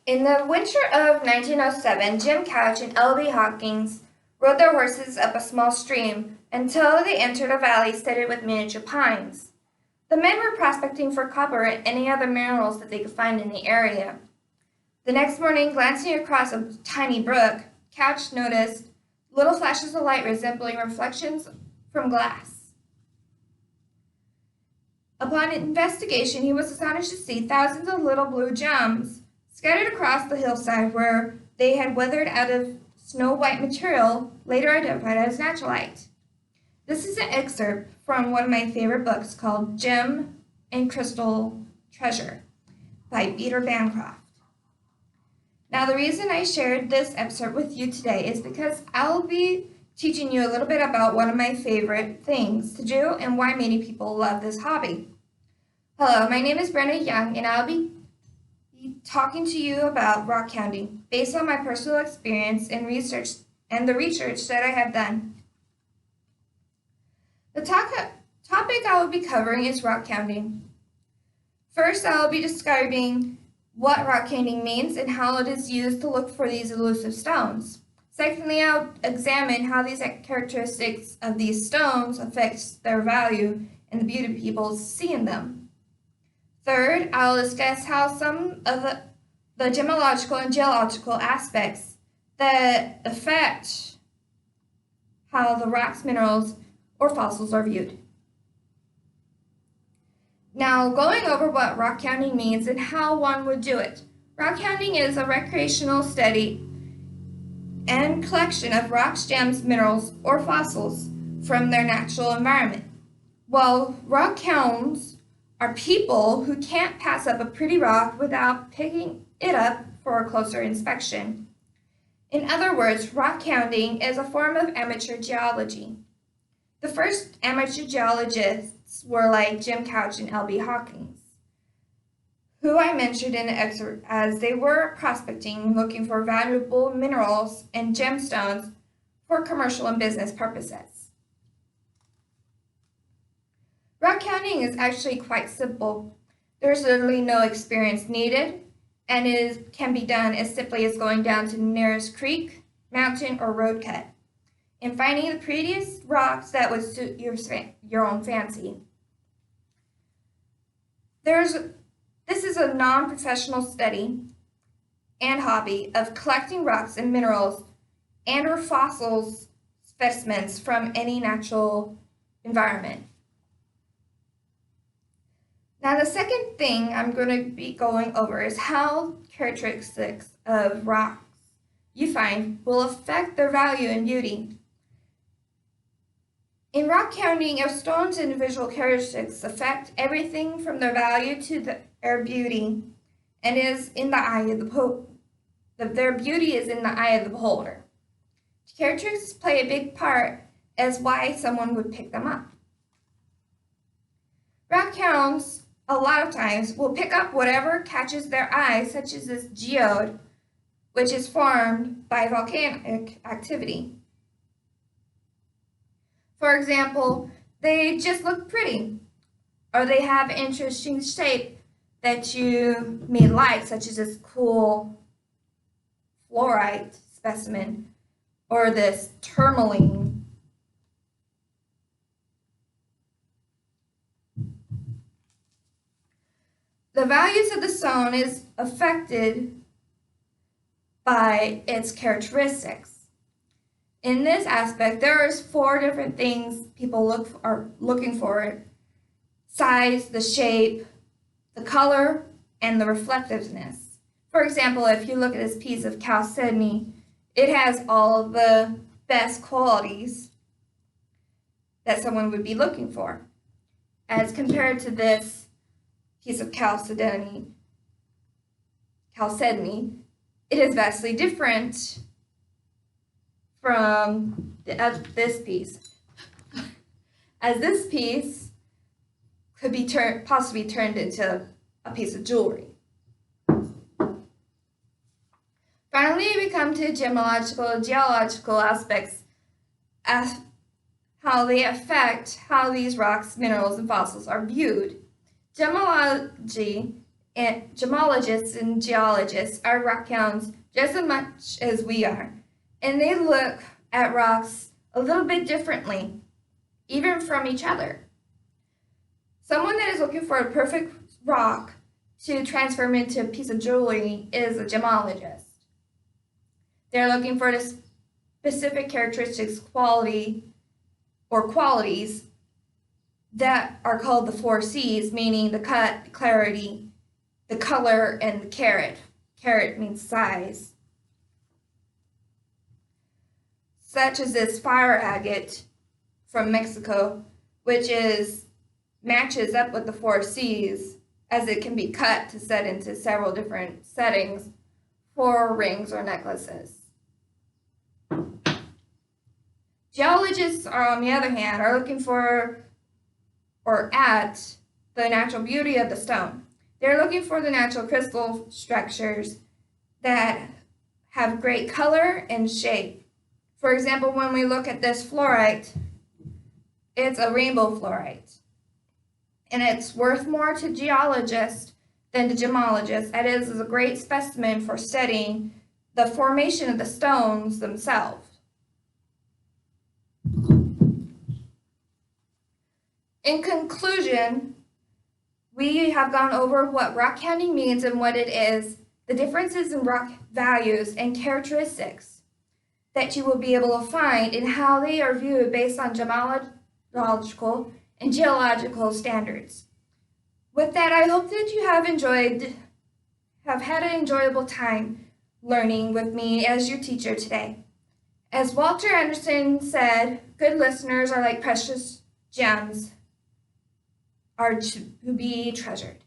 In the winter of 1907, Jim Couch and L.B. Hawkins rode their horses up a small stream until they entered a valley studded with miniature pines. The men were prospecting for copper and any other minerals that they could find in the area. The next morning, glancing across a tiny brook, Couch noticed little flashes of light resembling reflections from glass. Upon investigation, he was astonished to see thousands of little blue gems scattered across the hillside where they had weathered out of snow-white material, later identified as naturalite. This is an excerpt from one of my favorite books called Gem and Crystal Treasure by Peter Bancroft. Now, the reason I shared this excerpt with you today is because I'll be teaching you a little bit about one of my favorite things to do and why many people love this hobby. Hello, my name is Brenda Young, and I'll be talking to you about rockhounding based on my personal experience and research and the research that I have done. The topic I will be covering is rockhounding. First, I will be describing what rockhounding means and how it is used to look for these elusive stones. Secondly, I'll examine how these characteristics of these stones affect their value and the beauty people see in them. Third, I'll discuss how some of the gemological and geological aspects that affect how the rocks, minerals, or fossils are viewed. Now, going over what rockhounding means and how one would do it. Rockhounding is a recreational study and collection of rocks, gems, minerals, or fossils from their natural environment. While rockhounds are people who can't pass up a pretty rock without picking it up for a closer inspection. In other words, rockhounding is a form of amateur geology. The first amateur geologists were like Jim Couch and L.B. Hawkins, who I mentioned in the excerpt as they were prospecting, looking for valuable minerals and gemstones for commercial and business purposes. Rockhounding is actually quite simple. There's literally no experience needed, and it can be done as simply as going down to the nearest creek, mountain, or road cut and finding the prettiest rocks that would suit your own fancy. This is a non-professional study and hobby of collecting rocks and minerals and or fossils specimens from any natural environment. Now, the second thing I'm going to be going over is how characteristics of rocks you find will affect their value and beauty. In rockhounding, a stone's individual characteristics affect everything from their value to their beauty, and is in the eye of their beauty is in the eye of the beholder. Characteristics play a big part as why someone would pick them up. Rockhounds a lot of times will pick up whatever catches their eye, such as this geode, which is formed by volcanic activity. For example, they just look pretty, or they have an interesting shape that you may like, such as this cool fluorite specimen, or this tourmaline. The values of the stone is affected by its characteristics. In this aspect, there are 4 different things people are looking for: size, the shape, the color, and the reflectiveness. For example, if you look at this piece of chalcedony, it has all of the best qualities that someone would be looking for, as compared to this piece of chalcedony, it is vastly different from this piece, as this piece could be possibly turned into a piece of jewelry. Finally, we come to gemological and geological aspects, as how they affect how these rocks, minerals, and fossils are viewed. Gemology and gemologists and geologists are rockhounds just as much as we are, and they look at rocks a little bit differently, even from each other. Someone that is looking for a perfect rock to transform into a piece of jewelry is a gemologist. They're looking for the specific characteristics, qualities that are called the 4 C's, meaning the cut, the clarity, the color, and the carat. Carat means size. Such as this fire agate from Mexico, which matches up with the 4 C's, as it can be cut to set into several different settings for rings or necklaces. Geologists, on the other hand, are looking for or at the natural beauty of the stone. They're looking for the natural crystal structures that have great color and shape. For example, when we look at this fluorite, it's a rainbow fluorite. And it's worth more to geologists than to gemologists. That is a great specimen for studying the formation of the stones themselves. In conclusion, we have gone over what rockhounding means and what it is, the differences in rock values and characteristics that you will be able to find and how they are viewed based on gemological and geological standards. With that, I hope that you have had an enjoyable time learning with me as your teacher today. As Walter Anderson said, good listeners are like precious gems, are to be treasured.